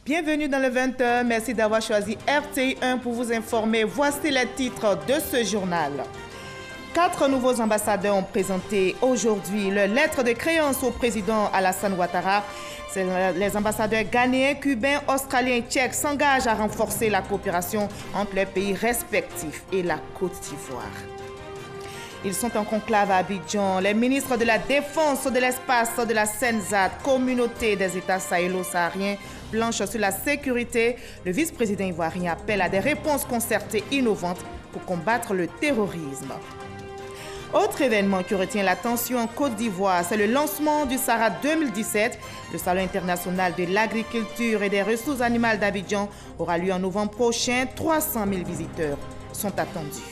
Bienvenue dans le 20h. Merci d'avoir choisi RTI1 pour vous informer. Voici les titres de ce journal. 4 nouveaux ambassadeurs ont présenté aujourd'hui leur lettre de créance au président Alassane Ouattara. Les ambassadeurs ghanéens, cubains, australiens et tchèques s'engagent à renforcer la coopération entre leurs pays respectifs et la Côte d'Ivoire. Ils sont en conclave à Abidjan. Les ministres de la Défense, de l'Espace, de la CENZAD, Communauté des États sahélo-sahariens, planchent sur la sécurité. Le vice-président ivoirien appelle à des réponses concertées innovantes pour combattre le terrorisme. Autre événement qui retient l'attention en Côte d'Ivoire, c'est le lancement du SARA 2017. Le Salon international de l'agriculture et des ressources animales d'Abidjan aura lieu en novembre prochain. 300 000 visiteurs sont attendus.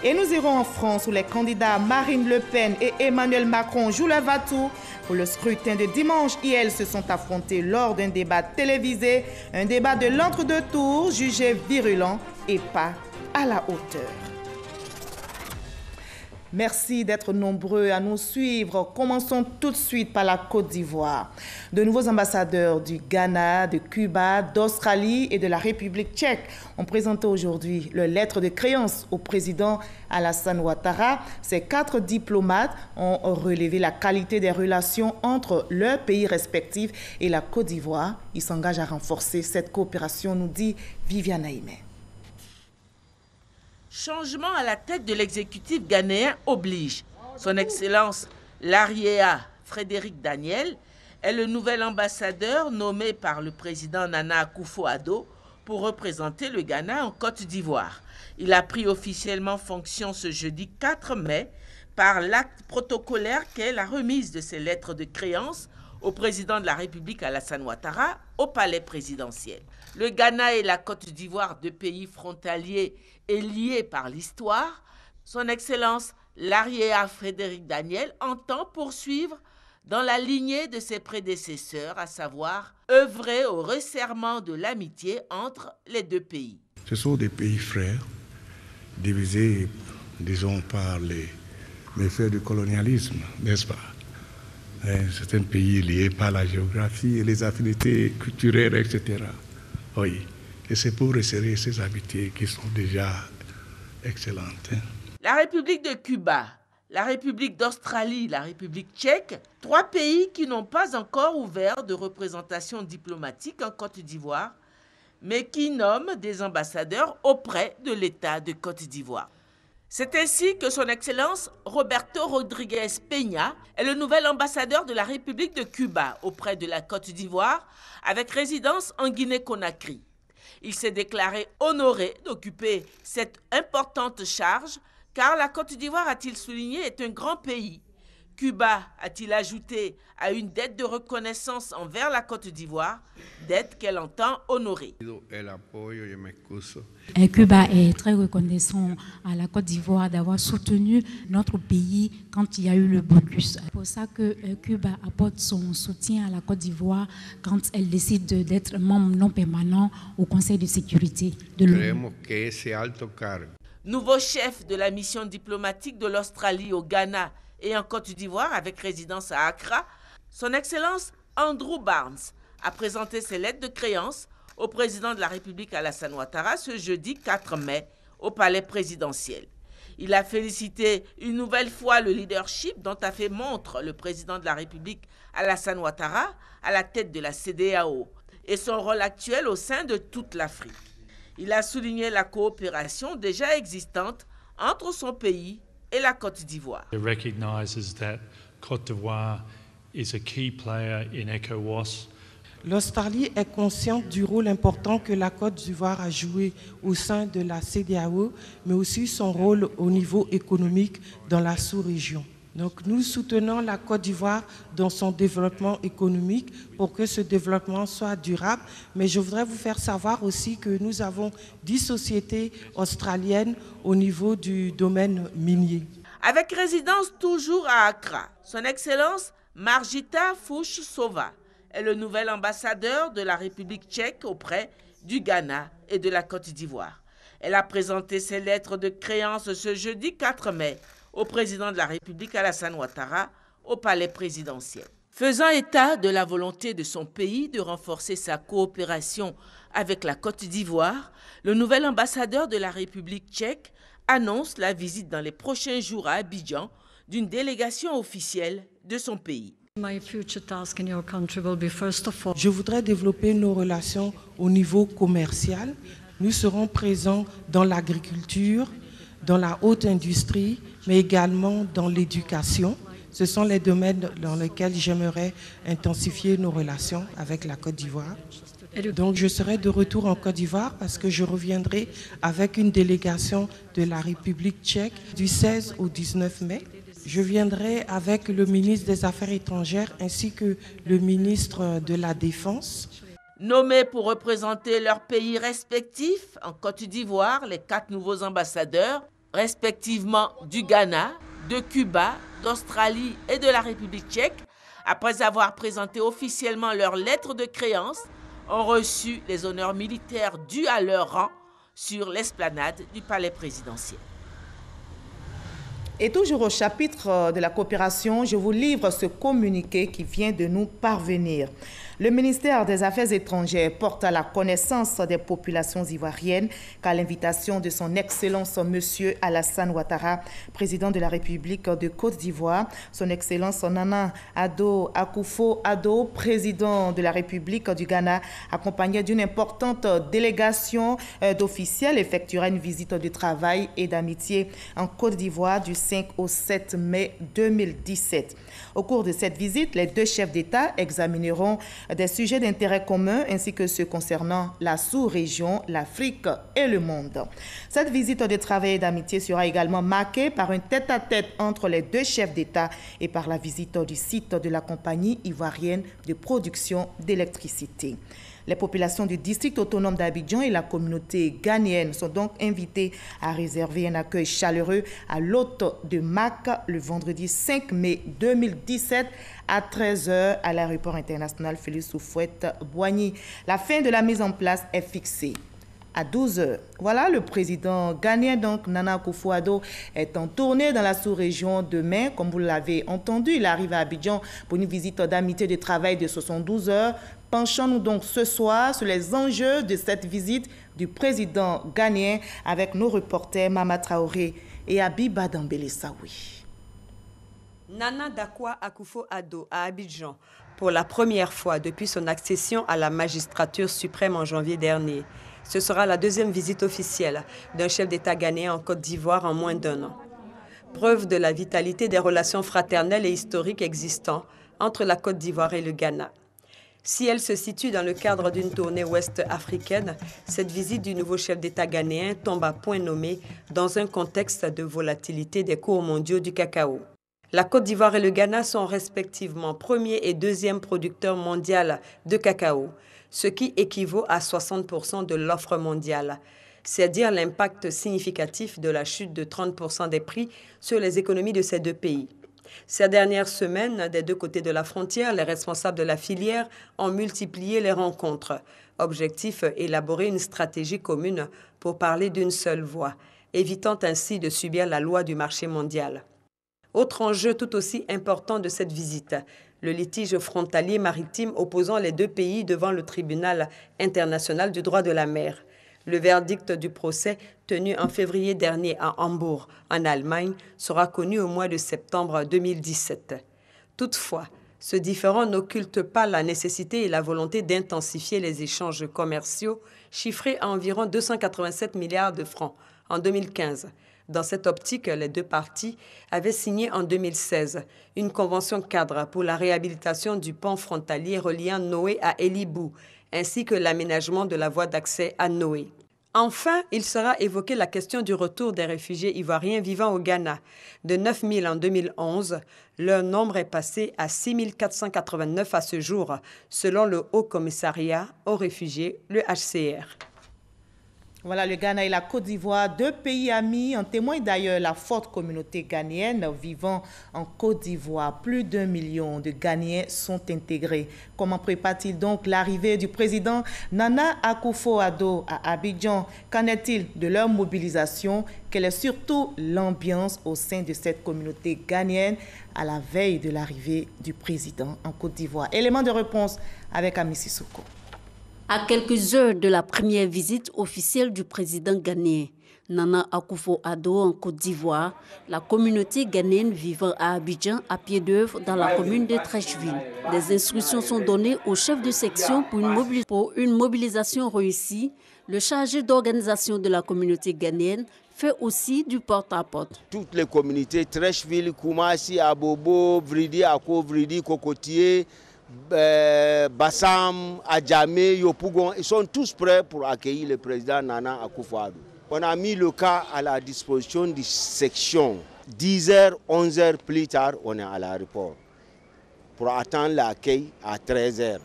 Et nous irons en France où les candidats Marine Le Pen et Emmanuel Macron jouent leur va-tout. Pour le scrutin de dimanche, ils se sont affrontés lors d'un débat télévisé, un débat de l'entre-deux tours jugé virulent et pas à la hauteur. Merci d'être nombreux à nous suivre. Commençons tout de suite par la Côte d'Ivoire. De nouveaux ambassadeurs du Ghana, de Cuba, d'Australie et de la République tchèque ont présenté aujourd'hui leur lettre de créance au président Alassane Ouattara. Ces 4 diplomates ont relevé la qualité des relations entre leurs pays respectifs et la Côte d'Ivoire. Ils s'engagent à renforcer cette coopération, nous dit Viviane Aimé. Changement à la tête de l'exécutif ghanéen oblige. Son Excellence Larriéa Frédéric Daniel est le nouvel ambassadeur nommé par le président Nana Akufo-Addo pour représenter le Ghana en Côte d'Ivoire. Il a pris officiellement fonction ce jeudi 4 mai par l'acte protocolaire qu'est la remise de ses lettres de créance au président de la République Alassane Ouattara au palais présidentiel. Le Ghana et la Côte d'Ivoire, deux pays frontaliers et liés par l'histoire, son Excellence Larriéa Frédéric Daniel entend poursuivre dans la lignée de ses prédécesseurs, à savoir œuvrer au resserrement de l'amitié entre les deux pays. Ce sont des pays frères, divisés, disons, par les méfaits du colonialisme, n'est-ce pas? C'est un pays lié par la géographie et les affinités culturelles, etc. Oui, et c'est pour resserrer ces amitiés qui sont déjà excellentes. La République de Cuba, la République d'Australie, la République tchèque, 3 pays qui n'ont pas encore ouvert de représentation diplomatique en Côte d'Ivoire, mais qui nomment des ambassadeurs auprès de l'État de Côte d'Ivoire. C'est ainsi que son Excellence Roberto Rodriguez Peña est le nouvel ambassadeur de la République de Cuba auprès de la Côte d'Ivoire, avec résidence en Guinée-Conakry. Il s'est déclaré honoré d'occuper cette importante charge, car la Côte d'Ivoire, a-t-il souligné, est un grand pays. Cuba, a-t-il ajouté, a une dette de reconnaissance envers la Côte d'Ivoire, dette qu'elle entend honorer. Cuba est très reconnaissant à la Côte d'Ivoire d'avoir soutenu notre pays quand il y a eu le blocus. C'est pour ça que Cuba apporte son soutien à la Côte d'Ivoire quand elle décide d'être membre non permanent au Conseil de sécurité de l'ONU. Nouveau chef de la mission diplomatique de l'Australie au Ghana et en Côte d'Ivoire avec résidence à Accra, son Excellence Andrew Barnes a présenté ses lettres de créance au président de la République Alassane Ouattara ce jeudi 4 mai au palais présidentiel. Il a félicité une nouvelle fois le leadership dont a fait montre le président de la République Alassane Ouattara à la tête de la CEDEAO et son rôle actuel au sein de toute l'Afrique. Il a souligné la coopération déjà existante entre son pays et la Côte d'Ivoire. It recognizes that Côte d'Ivoire is a key player in ECOWAS. L'Australie est consciente du rôle important que la Côte d'Ivoire a joué au sein de la CEDEAO, mais aussi son rôle au niveau économique dans la sous-région. Donc nous soutenons la Côte d'Ivoire dans son développement économique pour que ce développement soit durable. Mais je voudrais vous faire savoir aussi que nous avons 10 sociétés australiennes au niveau du domaine minier. Avec résidence toujours à Accra, son Excellence Margita Fuchsova est le nouvel ambassadeur de la République tchèque auprès du Ghana et de la Côte d'Ivoire. Elle a présenté ses lettres de créance ce jeudi 4 mai au président de la République Alassane Ouattara au palais présidentiel. Faisant état de la volonté de son pays de renforcer sa coopération avec la Côte d'Ivoire, le nouvel ambassadeur de la République tchèque annonce la visite dans les prochains jours à Abidjan d'une délégation officielle de son pays. Je voudrais développer nos relations au niveau commercial. Nous serons présents dans l'agriculture, dans la haute industrie, mais également dans l'éducation. Ce sont les domaines dans lesquels j'aimerais intensifier nos relations avec la Côte d'Ivoire. Donc je serai de retour en Côte d'Ivoire parce que je reviendrai avec une délégation de la République tchèque du 16 au 19 mai. Je viendrai avec le ministre des Affaires étrangères ainsi que le ministre de la Défense. Nommés pour représenter leurs pays respectifs en Côte d'Ivoire, les 4 nouveaux ambassadeurs, respectivement du Ghana, de Cuba, d'Australie et de la République tchèque, après avoir présenté officiellement leur lettre de créance, ont reçu les honneurs militaires dus à leur rang sur l'esplanade du palais présidentiel. Et toujours au chapitre de la coopération, je vous livre ce communiqué qui vient de nous parvenir. Le ministère des Affaires étrangères porte à la connaissance des populations ivoiriennes qu'à l'invitation de son Excellence M. Alassane Ouattara, président de la République de Côte d'Ivoire, son Excellence Nana Addo Akufo-Addo, président de la République du Ghana, accompagné d'une importante délégation d'officiels, effectuera une visite de travail et d'amitié en Côte d'Ivoire du 5 au 7 mai 2017. Au cours de cette visite, les 2 chefs d'État examineront des sujets d'intérêt commun ainsi que ceux concernant la sous-région, l'Afrique et le monde. Cette visite de travail et d'amitié sera également marquée par un tête-à-tête entre les 2 chefs d'État et par la visite du site de la compagnie ivoirienne de production d'électricité. Les populations du district autonome d'Abidjan et la communauté ghanéenne sont donc invitées à réserver un accueil chaleureux à l'hôte de Mac le vendredi 5 mai 2017 à 13h à l'aéroport international Félix Houphouët-Boigny. La fin de la mise en place est fixée à 12h. Voilà, le président ghanéen, donc Nana Akufo-Addo, est en tournée dans la sous-région demain. Comme vous l'avez entendu, il arrive à Abidjan pour une visite d'amitié de travail de 72 heures. Penchons-nous donc ce soir sur les enjeux de cette visite du président ghanéen avec nos reporters Mama Traoré et Abiba Dambélé-Saoui. Nana Dankwa Akufo-Addo à Abidjan pour la première fois depuis son accession à la magistrature suprême en janvier dernier. Ce sera la 2e visite officielle d'un chef d'État ghanéen en Côte d'Ivoire en moins d'1 an. Preuve de la vitalité des relations fraternelles et historiques existantes entre la Côte d'Ivoire et le Ghana. Si elle se situe dans le cadre d'une tournée ouest-africaine, cette visite du nouveau chef d'État ghanéen tombe à point nommé dans un contexte de volatilité des cours mondiaux du cacao. La Côte d'Ivoire et le Ghana sont respectivement 1er et 2e producteurs mondiaux de cacao, ce qui équivaut à 60% de l'offre mondiale. C'est dire l'impact significatif de la chute de 30% des prix sur les économies de ces 2 pays. Ces dernières semaines, des 2 côtés de la frontière, les responsables de la filière ont multiplié les rencontres. Objectif, élaborer une stratégie commune pour parler d'une seule voix, évitant ainsi de subir la loi du marché mondial. Autre enjeu tout aussi important de cette visite, le litige frontalier maritime opposant les 2 pays devant le tribunal international du droit de la mer. Le verdict du procès, tenu en février dernier à Hambourg, en Allemagne, sera connu au mois de septembre 2017. Toutefois, ce différend n'occulte pas la nécessité et la volonté d'intensifier les échanges commerciaux, chiffrés à environ 287 milliards de francs en 2015. Dans cette optique, les 2 parties avaient signé en 2016 une convention cadre pour la réhabilitation du pont frontalier reliant Noé à Elibou, ainsi que l'aménagement de la voie d'accès à Noé. Enfin, il sera évoqué la question du retour des réfugiés ivoiriens vivant au Ghana. De 9 000 en 2011, leur nombre est passé à 6 489 à ce jour, selon le Haut Commissariat aux réfugiés, le HCR. Voilà, le Ghana et la Côte d'Ivoire, deux pays amis. En témoigne d'ailleurs la forte communauté ghanéenne vivant en Côte d'Ivoire. Plus d'1 million de Ghanéens sont intégrés. Comment prépare-t-il donc l'arrivée du président Nana Akufo-Addo à Abidjan? Qu'en est-il de leur mobilisation? Quelle est surtout l'ambiance au sein de cette communauté ghanéenne à la veille de l'arrivée du président en Côte d'Ivoire? Élément de réponse avec Ami Sissoko. À quelques heures de la première visite officielle du président ghanéen Nana Akufo-Addo en Côte d'Ivoire, la communauté ghanéenne vivant à Abidjan à pied d'œuvre dans la commune de Treichville. Des instructions sont données au chef de section pour une mobilisation réussie. Le chargé d'organisation de la communauté ghanéenne fait aussi du porte-à-porte. Toutes les communautés, Treichville, Koumassi, Abobo, Vridi, Ako, Vridi, Cocotier, Bassam, Adjamé, Yopougon, ils sont tous prêts pour accueillir le président Nana Akufo-Addo. On a mis le cas à la disposition des sections. 10h, 11h plus tard, on est à l'aéroport pour attendre l'accueil à 13h.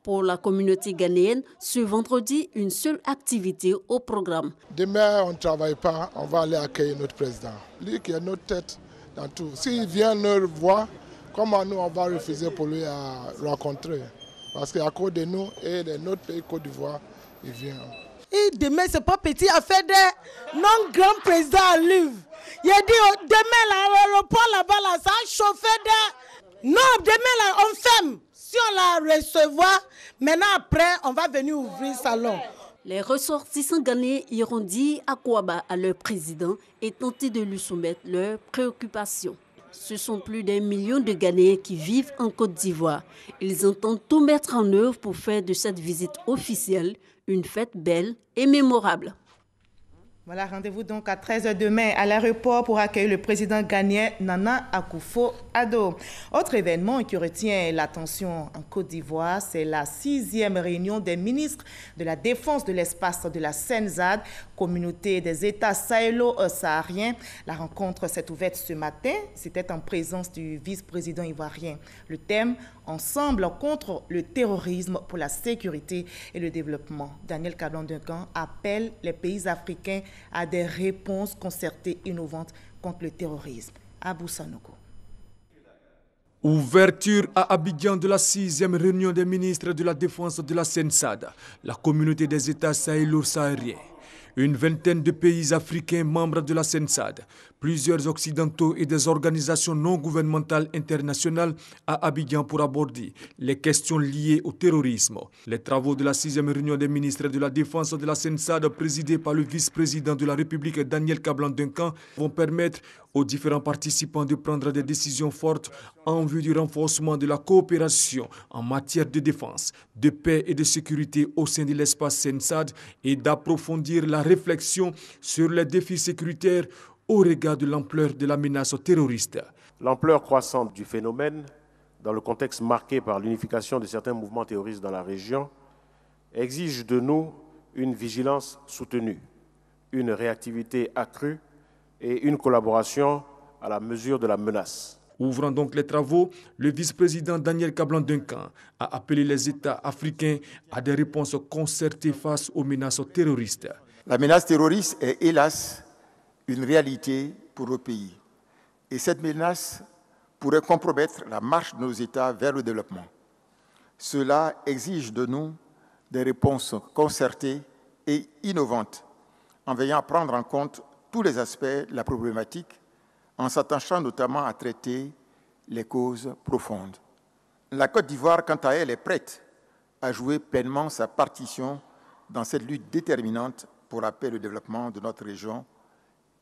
Pour la communauté ghanéenne, ce vendredi, une seule activité au programme. Demain, on ne travaille pas, on va aller accueillir notre président. Lui qui est notre tête dans tout. S'il vient nous voir, comment nous, on va refuser pour lui à rencontrer? Parce qu'à cause de nous et de notre pays Côte d'Ivoire, il vient. Et demain, ce n'est pas petit affaire de non-grand président à Livre. Il a dit, demain, l'aéroport là-bas, là, ça a chauffé de... Non, demain, là, on ferme. Si on la recevoir, maintenant, après, on va venir ouvrir le salon. Les ressortissants ghanéens iront dire à Kouaba à leur président et tenter de lui soumettre leurs préoccupations. Ce sont plus d'1 million de Ghanéens qui vivent en Côte d'Ivoire. Ils entendent tout mettre en œuvre pour faire de cette visite officielle une fête belle et mémorable. Voilà, rendez-vous donc à 13h demain à l'aéroport pour accueillir le président ghanéen Nana Akufo-Addo. Autre événement qui retient l'attention en Côte d'Ivoire, c'est la 6e réunion des ministres de la Défense de l'espace de la CENSAD, communauté des États sahélo-sahariens. La rencontre s'est ouverte ce matin. C'était en présence du vice-président ivoirien. Le thème, ensemble contre le terrorisme pour la sécurité et le développement. Daniel Kablan-Duncan appelle les pays africains à des réponses concertées innovantes contre le terrorisme. Abou Sanogo. Ouverture à Abidjan de la 6e réunion des ministres de la Défense de la CENSAD, la communauté des États sahélo-sahariens. Une vingtaine de pays africains membres de la CENSAD, plusieurs occidentaux et des organisations non gouvernementales internationales à Abidjan pour aborder les questions liées au terrorisme. Les travaux de la 6e réunion des ministres de la Défense de la CENSAD, présidée par le vice-président de la République Daniel Kablan-Duncan, vont permettre aux différents participants de prendre des décisions fortes en vue du renforcement de la coopération en matière de défense, de paix et de sécurité au sein de l'espace CENSAD et d'approfondir la réflexion sur les défis sécuritaires au regard de l'ampleur de la menace terroriste. L'ampleur croissante du phénomène, dans le contexte marqué par l'unification de certains mouvements terroristes dans la région, exige de nous une vigilance soutenue, une réactivité accrue et une collaboration à la mesure de la menace. Ouvrant donc les travaux, le vice-président Daniel Kablan-Duncan a appelé les États africains à des réponses concertées face aux menaces terroristes. La menace terroriste est hélas une réalité pour le pays. Et cette menace pourrait compromettre la marche de nos États vers le développement. Cela exige de nous des réponses concertées et innovantes, en veillant à prendre en compte tous les aspects de la problématique, en s'attachant notamment à traiter les causes profondes. La Côte d'Ivoire, quant à elle, est prête à jouer pleinement sa partition dans cette lutte déterminante pour la paix et le développement de notre région,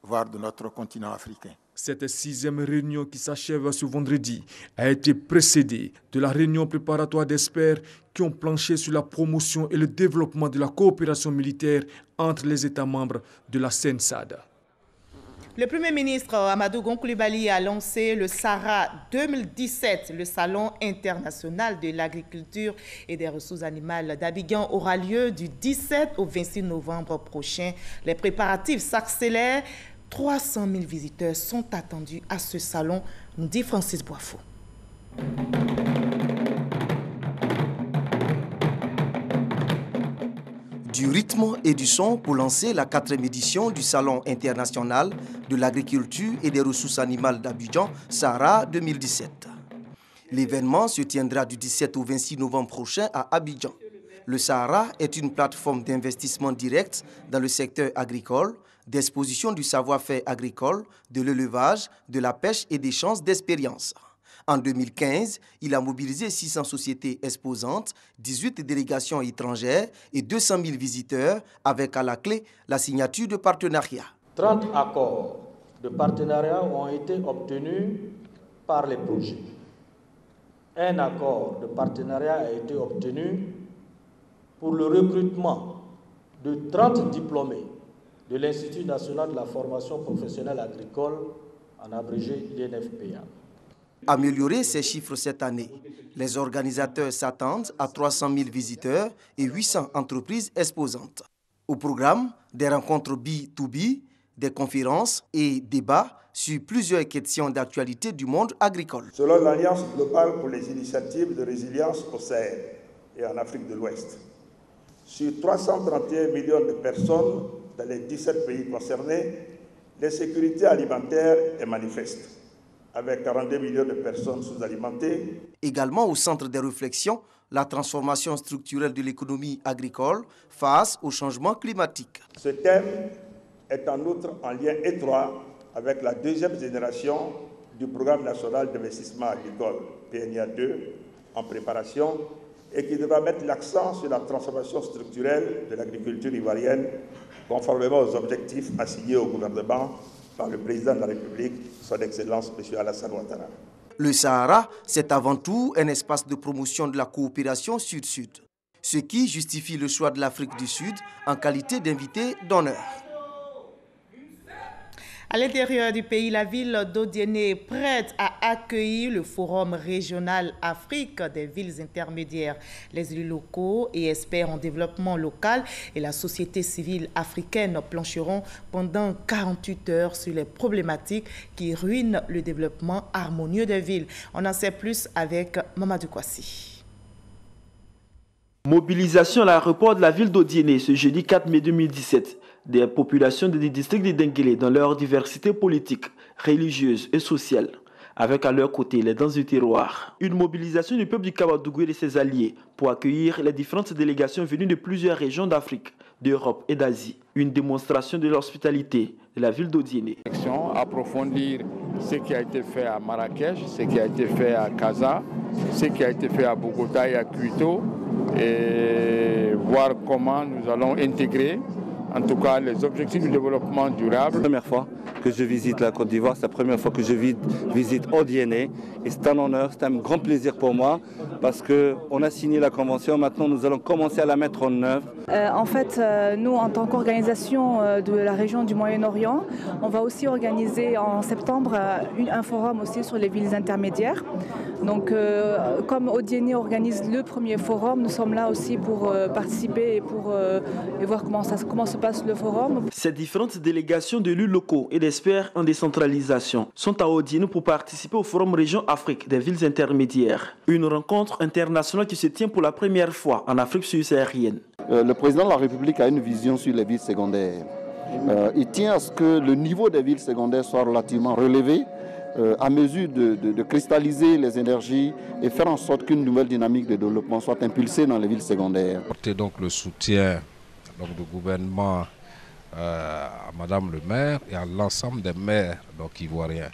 voire de notre continent africain. Cette 6e réunion qui s'achève ce vendredi a été précédée de la réunion préparatoire d'experts qui ont planché sur la promotion et le développement de la coopération militaire entre les États membres de la CENSAD. Le Premier ministre Amadou Gon Coulibaly a lancé le SARA 2017. Le Salon international de l'agriculture et des ressources animales d'Abidjan aura lieu du 17 au 26 novembre prochain. Les préparatifs s'accélèrent. 300 000 visiteurs sont attendus à ce salon, nous dit Francis Boifo. du rythme et du son pour lancer la 4e édition du Salon international de l'agriculture et des ressources animales d'Abidjan, Sahara 2017. L'événement se tiendra du 17 au 26 novembre prochain à Abidjan. Le Sahara est une plateforme d'investissement direct dans le secteur agricole, d'exposition du savoir-faire agricole, de l'élevage, de la pêche et d'échanges d'expériences. En 2015, il a mobilisé 600 sociétés exposantes, 18 délégations étrangères et 200 000 visiteurs, avec à la clé la signature de partenariats. 30 accords de partenariat ont été obtenus par les projets. Un accord de partenariat a été obtenu pour le recrutement de 30 diplômés de l'Institut national de la formation professionnelle agricole, en abrégé l'INFPA. Améliorer ces chiffres cette année. Les organisateurs s'attendent à 300 000 visiteurs et 800 entreprises exposantes. Au programme, des rencontres B2B, des conférences et débats sur plusieurs questions d'actualité du monde agricole. Selon l'Alliance globale pour les initiatives de résilience au Sahel et en Afrique de l'Ouest, sur 331 millions de personnes dans les 17 pays concernés, l'insécurité alimentaire est manifeste, avec 42 millions de personnes sous-alimentées. Également au centre des réflexions, la transformation structurelle de l'économie agricole face au changement climatique. Ce thème est en outre en lien étroit avec la deuxième génération du programme national d'investissement agricole, PNIA 2, en préparation, et qui devra mettre l'accent sur la transformation structurelle de l'agriculture ivoirienne, conformément aux objectifs assignés au gouvernement par le président de la République, son Excellence M. Alassane Ouattara. Le Sahara, c'est avant tout un espace de promotion de la coopération sud-sud, ce qui justifie le choix de l'Afrique du Sud en qualité d'invité d'honneur. À l'intérieur du pays, la ville d'Odiéné est prête à accueillir le Forum régional Afrique des villes intermédiaires. Les élus locaux et experts en développement local et la société civile africaine plancheront pendant 48 heures sur les problématiques qui ruinent le développement harmonieux des villes. On en sait plus avec Mamadou Kwasi. Mobilisation à l'aéroport de la ville d'Odiéné ce jeudi 4 mai 2017. Des populations des districts de Denguélé dans leur diversité politique, religieuse et sociale, avec à leur côté les danses du terroir. Une mobilisation du peuple du Kabadougou et de ses alliés pour accueillir les différentes délégations venues de plusieurs régions d'Afrique, d'Europe et d'Asie. Une démonstration de l'hospitalité de la ville d'Odiéné. Approfondir ce qui a été fait à Marrakech, ce qui a été fait à Casa, ce qui a été fait à Bogota et à Quito, et voir comment nous allons intégrer en tout cas les objectifs du développement durable. C'est la première fois que je visite la Côte d'Ivoire, c'est la première fois que je visite Odiéné et c'est un honneur, c'est un grand plaisir pour moi parce qu'on a signé la convention, maintenant nous allons commencer à la mettre en œuvre. En fait, nous en tant qu'organisation de la région du Moyen-Orient, on va aussi organiser en septembre un forum aussi sur les villes intermédiaires. Donc comme Odiéné organise le premier forum, nous sommes là aussi pour participer et pour et voir comment se passe le forum. Ces différentes délégations d'élus locaux et d'experts en décentralisation sont à Odiéné pour participer au Forum Région Afrique des villes intermédiaires. Une rencontre internationale qui se tient pour la première fois en Afrique subsaharienne. Le président de la République a une vision sur les villes secondaires. Il tient à ce que le niveau des villes secondaires soit relativement relevé à mesure de cristalliser les énergies et faire en sorte qu'une nouvelle dynamique de développement soit impulsée dans les villes secondaires. Porter donc le soutien du gouvernement à Madame le maire et à l'ensemble des maires ivoiriens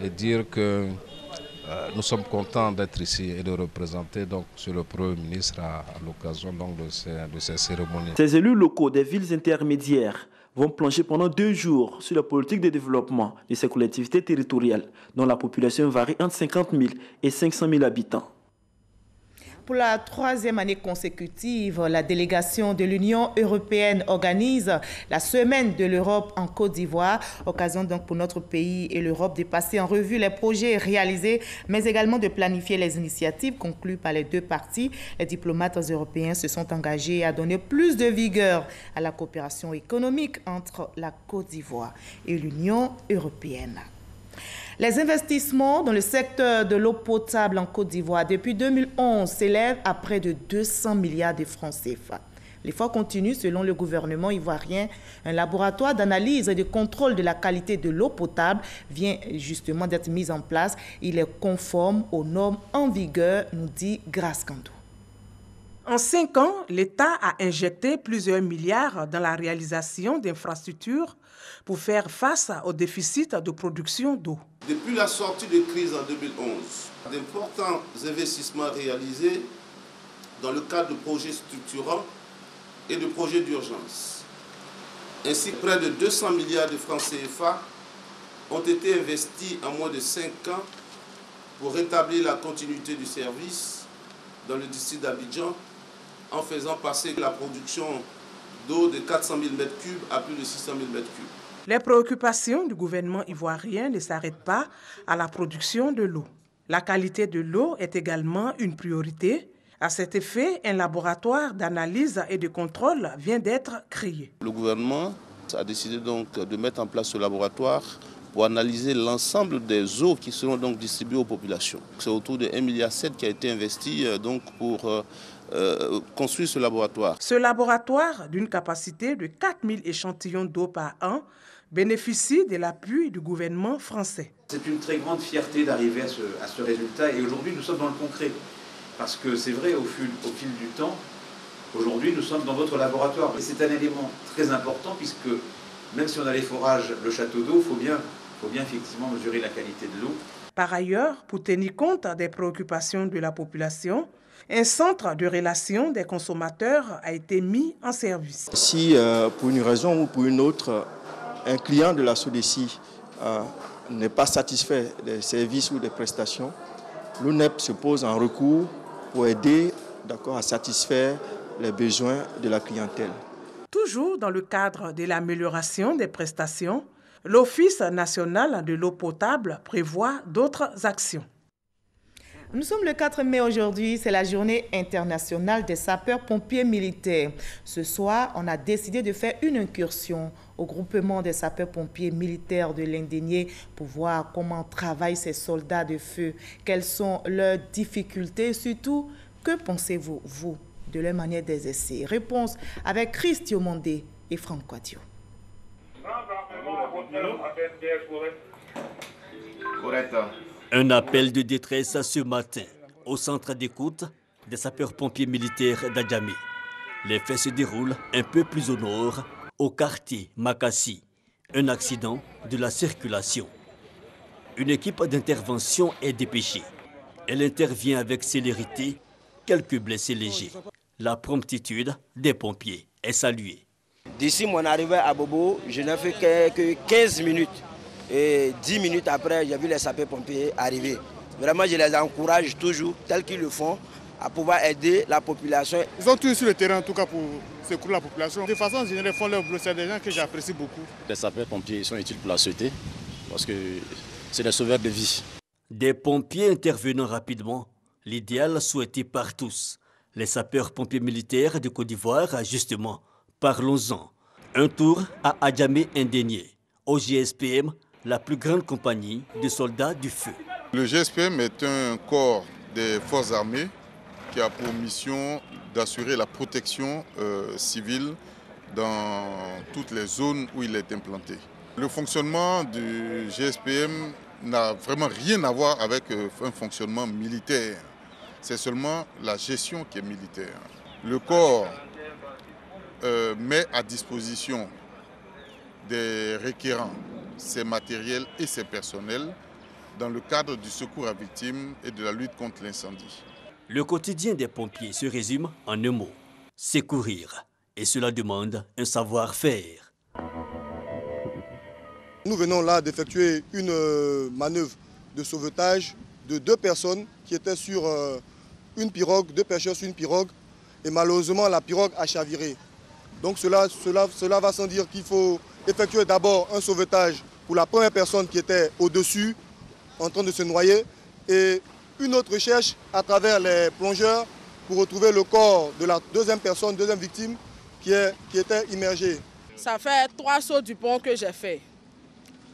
et dire que nous sommes contents d'être ici et de représenter sur le Premier ministre à l'occasion de ces cérémonies. Ces élus locaux des villes intermédiaires vont plonger pendant 2 jours sur la politique de développement de ces collectivités territoriales dont la population varie entre 50 000 et 500 000 habitants. Pour la 3e année consécutive, la délégation de l'Union européenne organise la Semaine de l'Europe en Côte d'Ivoire. Occasion donc pour notre pays et l'Europe de passer en revue les projets réalisés, mais également de planifier les initiatives conclues par les deux parties. Les diplomates européens se sont engagés à donner plus de vigueur à la coopération économique entre la Côte d'Ivoire et l'Union européenne. Les investissements dans le secteur de l'eau potable en Côte d'Ivoire depuis 2011 s'élèvent à près de 200 milliards de francs CFA. L'effort continue selon le gouvernement ivoirien. Un laboratoire d'analyse et de contrôle de la qualité de l'eau potable vient justement d'être mis en place. Il est conforme aux normes en vigueur, nous dit Grace Kandou. En 5 ans, l'État a injecté plusieurs milliards dans la réalisation d'infrastructures pour faire face au déficit de production d'eau. Depuis la sortie de crise en 2011, d'importants investissements réalisés dans le cadre de projets structurants et de projets d'urgence. Ainsi, près de 200 milliards de francs CFA ont été investis en moins de 5 ans pour rétablir la continuité du service dans le district d'Abidjan, en faisant passer la production d'eau de 400 000 m3 à plus de 600 000 m3. Les préoccupations du gouvernement ivoirien ne s'arrêtent pas à la production de l'eau. La qualité de l'eau est également une priorité. À cet effet, un laboratoire d'analyse et de contrôle vient d'être créé. Le gouvernement a décidé donc de mettre en place ce laboratoire pour analyser l'ensemble des eaux qui seront donc distribuées aux populations. C'est autour de 1,7 milliard qui a été investi donc pour construire ce laboratoire. Ce laboratoire, d'une capacité de 4000 échantillons d'eau par an, bénéficie de l'appui du gouvernement français. C'est une très grande fierté d'arriver à ce résultat et aujourd'hui nous sommes dans le concret. Parce que c'est vrai, au fil du temps, aujourd'hui nous sommes dans votre laboratoire. Et c'est un élément très important puisque même si on a les forages, le château d'eau, il faut bien effectivement mesurer la qualité de l'eau. Par ailleurs, pour tenir compte des préoccupations de la population, un centre de relations des consommateurs a été mis en service. Si pour une raison ou pour une autre, un client de la SODECI n'est pas satisfait des services ou des prestations, l'ONEP se pose en recours pour aider à satisfaire les besoins de la clientèle. Toujours dans le cadre de l'amélioration des prestations, l'Office national de l'eau potable prévoit d'autres actions. Nous sommes le 4 mai aujourd'hui, c'est la journée internationale des sapeurs-pompiers militaires. Ce soir, on a décidé de faire une incursion au groupement des sapeurs-pompiers militaires de l'Indénié pour voir comment travaillent ces soldats de feu, quelles sont leurs difficultés, surtout, que pensez-vous, vous, de leur manière d'exercer? Réponse avec Christio Mondé et Franck Quadio. Un appel de détresse ce matin au centre d'écoute des sapeurs-pompiers militaires d'Adjamé. Les faits se déroulent un peu plus au nord, au quartier Makassi. Un accident de la circulation. Une équipe d'intervention est dépêchée. Elle intervient avec célérité, quelques blessés légers. La promptitude des pompiers est saluée. D'ici mon arrivée à Bobo, je n'ai fait que 15 minutes. Et 10 minutes après, j'ai vu les sapeurs-pompiers arriver. Vraiment, je les encourage toujours, tels qu'ils le font, à pouvoir aider la population. Ils sont tous sur le terrain, en tout cas, pour secourir la population. De façon générale, ils font leur boulot. C'est des gens que j'apprécie beaucoup. Les sapeurs-pompiers sont utiles pour la société, parce que c'est des sauveurs de vie. Des pompiers intervenant rapidement, l'idéal souhaité par tous. Les sapeurs-pompiers militaires de Côte d'Ivoire, justement, parlons-en. Un tour à Adjamé-Indénié, au GSPM, la plus grande compagnie de soldats du feu. Le GSPM est un corps des forces armées qui a pour mission d'assurer la protection civile dans toutes les zones où il est implanté. Le fonctionnement du GSPM n'a vraiment rien à voir avec un fonctionnement militaire. C'est seulement la gestion qui est militaire. Le corps met à disposition des requérants ses matériels et ses personnels dans le cadre du secours à victimes et de la lutte contre l'incendie. Le quotidien des pompiers se résume en un mot, secourir. Et cela demande un savoir-faire. Nous venons là d'effectuer une manœuvre de sauvetage de 2 personnes qui étaient sur une pirogue, 2 pêcheurs sur une pirogue. Et malheureusement, la pirogue a chaviré. Donc cela va sans dire qu'il faut effectuer d'abord un sauvetage pour la première personne qui était au-dessus, en train de se noyer, et une autre recherche à travers les plongeurs pour retrouver le corps de la deuxième personne, deuxième victime, qui était immergée. Ça fait 3 sauts du pont que j'ai fait.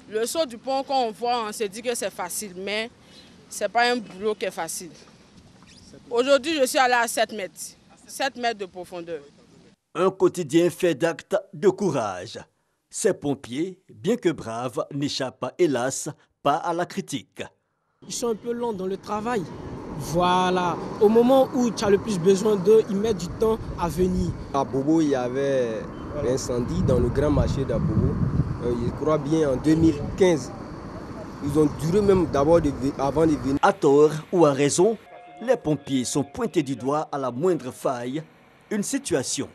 Le saut du pont, quand on voit, on se dit que c'est facile, mais ce n'est pas un boulot qui est facile. Aujourd'hui, je suis allé à 7 mètres. 7 mètres de profondeur. Un quotidien fait d'actes de courage. Ces pompiers, bien que braves, n'échappent hélas pas à la critique. Ils sont un peu lents dans le travail. Voilà. Au moment où tu as le plus besoin d'eux, ils mettent du temps à venir. À Bobo, il y avait l'incendie dans le grand marché d'Abobo. Je crois bien en 2015. Ils ont duré même d'abord avant de venir. À tort ou à raison, les pompiers sont pointés du doigt à la moindre faille. Une situation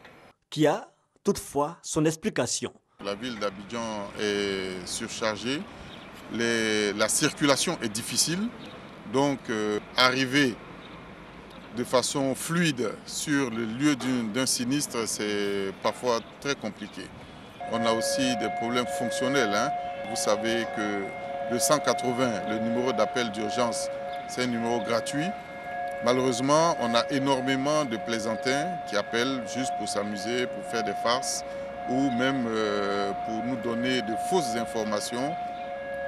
qui a toutefois son explication. La ville d'Abidjan est surchargée, la circulation est difficile, donc arriver de façon fluide sur le lieu d'un sinistre, c'est parfois très compliqué. On a aussi des problèmes fonctionnels. Vous savez que le 180, le numéro d'appel d'urgence, c'est un numéro gratuit. Malheureusement, on a énormément de plaisantins qui appellent juste pour s'amuser, pour faire des farces ou même pour nous donner de fausses informations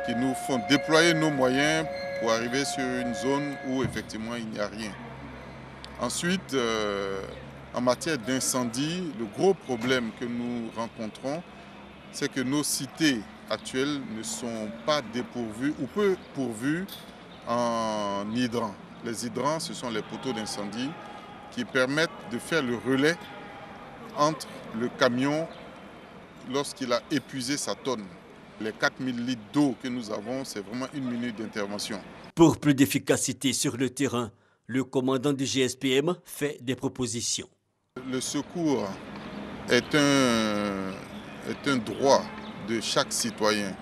qui nous font déployer nos moyens pour arriver sur une zone où effectivement il n'y a rien. Ensuite, en matière d'incendie, le gros problème que nous rencontrons, c'est que nos cités actuelles ne sont pas dépourvues ou peu pourvues en hydrants. Les hydrants, ce sont les poteaux d'incendie qui permettent de faire le relais entre le camion lorsqu'il a épuisé sa tonne. Les 4000 litres d'eau que nous avons, c'est vraiment 1 minute d'intervention. Pour plus d'efficacité sur le terrain, le commandant du GSPM fait des propositions. Le secours est un droit de chaque citoyen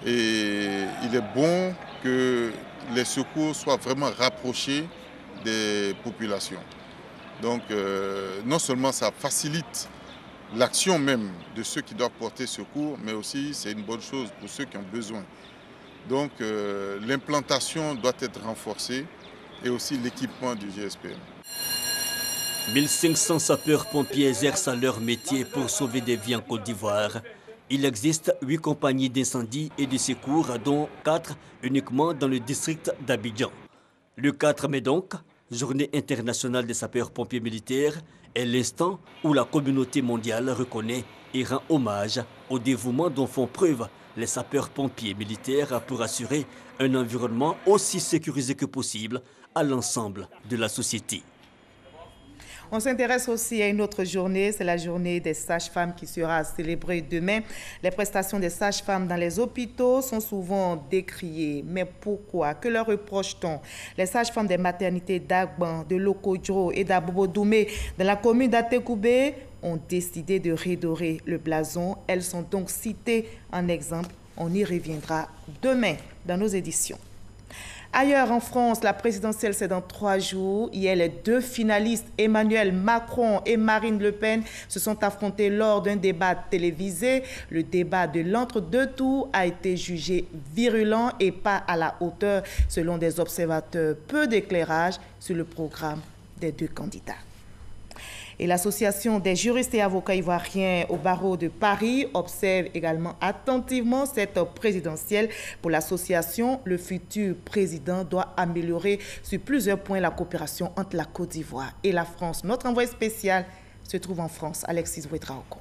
et il est bon que les secours soient vraiment rapprochés des populations. Donc non seulement ça facilite l'action même de ceux qui doivent porter secours, mais aussi c'est une bonne chose pour ceux qui ont besoin. Donc l'implantation doit être renforcée et aussi l'équipement du GSPM. 1500 sapeurs-pompiers exercent leur métier pour sauver des vies en Côte d'Ivoire. Il existe 8 compagnies d'incendie et de secours, dont 4 uniquement dans le district d'Abidjan. Le 4 mai donc, Journée internationale des sapeurs-pompiers militaires, est l'instant où la communauté mondiale reconnaît et rend hommage au dévouement dont font preuve les sapeurs-pompiers militaires pour assurer un environnement aussi sécurisé que possible à l'ensemble de la société. On s'intéresse aussi à une autre journée, c'est la journée des sages-femmes qui sera célébrée demain. Les prestations des sages-femmes dans les hôpitaux sont souvent décriées. Mais pourquoi? Que leur reproche-t-on? Les sages-femmes des maternités d'Agban, de Lokodjo et d'Abobo-Doumé dans la commune d'Atekoubé ont décidé de redorer le blason. Elles sont donc citées en exemple. On y reviendra demain dans nos éditions. Ailleurs en France, la présidentielle, c'est dans 3 jours. Hier, les 2 finalistes, Emmanuel Macron et Marine Le Pen, se sont affrontés lors d'un débat télévisé. Le débat de l'entre-deux tours a été jugé virulent et pas à la hauteur, selon des observateurs. Peu d'éclairage sur le programme des 2 candidats. Et l'Association des juristes et avocats ivoiriens au barreau de Paris observe également attentivement cette présidentielle. Pour l'association, le futur président doit améliorer sur plusieurs points la coopération entre la Côte d'Ivoire et la France. Notre envoyé spécial se trouve en France, Alexis Ouedraogo.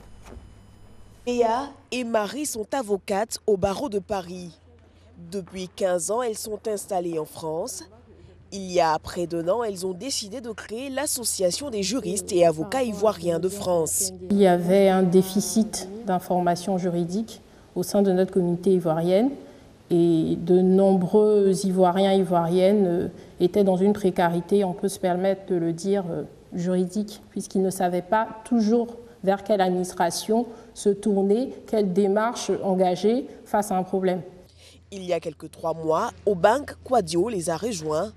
Léa et Marie sont avocates au barreau de Paris. Depuis 15 ans, elles sont installées en France. Il y a près d'1 an, elles ont décidé de créer l'Association des juristes et avocats ivoiriens de France. Il y avait un déficit d'information juridique au sein de notre communauté ivoirienne et de nombreux Ivoiriens et Ivoiriennes étaient dans une précarité, on peut se permettre de le dire, juridique, puisqu'ils ne savaient pas toujours vers quelle administration se tourner, quelle démarche engager face à un problème. Il y a quelques 3 mois, Obank Kwadio les a rejoints.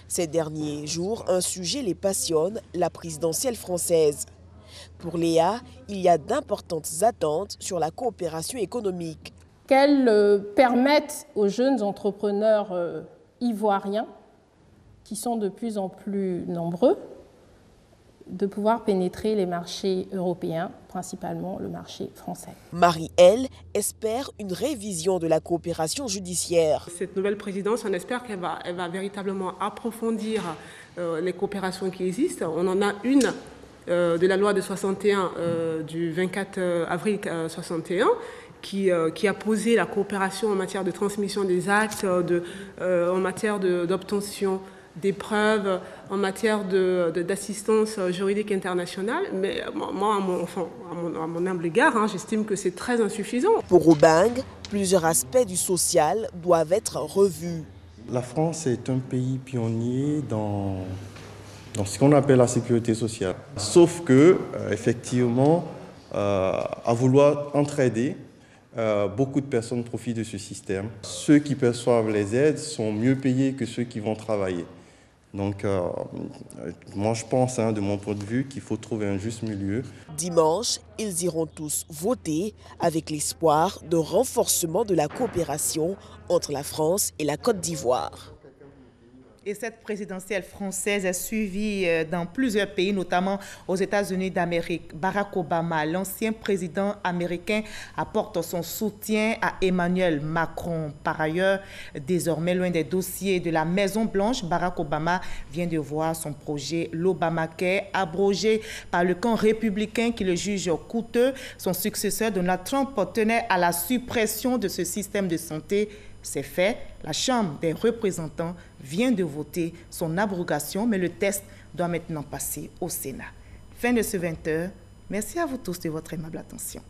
Ces derniers jours, un sujet les passionne, la présidentielle française. Pour Léa, il y a d'importantes attentes sur la coopération économique. Qu'elle permette aux jeunes entrepreneurs ivoiriens, qui sont de plus en plus nombreux, de pouvoir pénétrer les marchés européens, principalement le marché français. Marie, elle, espère une révision de la coopération judiciaire. Cette nouvelle présidence, on espère qu'elle va véritablement approfondir les coopérations qui existent. On en a une de la loi de 61 du 24 avril 61 qui a posé la coopération en matière de transmission des actes, en matière d'obtention des preuves, en matière d'assistance juridique internationale. Mais moi, à mon humble égard, j'estime que c'est très insuffisant. Pour Obang, plusieurs aspects du social doivent être revus. La France est un pays pionnier dans ce qu'on appelle la sécurité sociale. Sauf que, effectivement, à vouloir entraider, beaucoup de personnes profitent de ce système. Ceux qui perçoivent les aides sont mieux payés que ceux qui vont travailler. Donc, moi, je pense, de mon point de vue, qu'il faut trouver un juste milieu. Dimanche, ils iront tous voter avec l'espoir de renforcement de la coopération entre la France et la Côte d'Ivoire. Et cette présidentielle française est suivie dans plusieurs pays, notamment aux États-Unis d'Amérique. Barack Obama, l'ancien président américain, apporte son soutien à Emmanuel Macron. Par ailleurs, désormais loin des dossiers de la Maison-Blanche, Barack Obama vient de voir son projet l'Obamacare abrogé par le camp républicain qui le juge coûteux. Son successeur, Donald Trump, tenait à la suppression de ce système de santé. C'est fait, la Chambre des représentants vient de voter son abrogation, mais le test doit maintenant passer au Sénat. Fin de ce 20h. Merci à vous tous de votre aimable attention.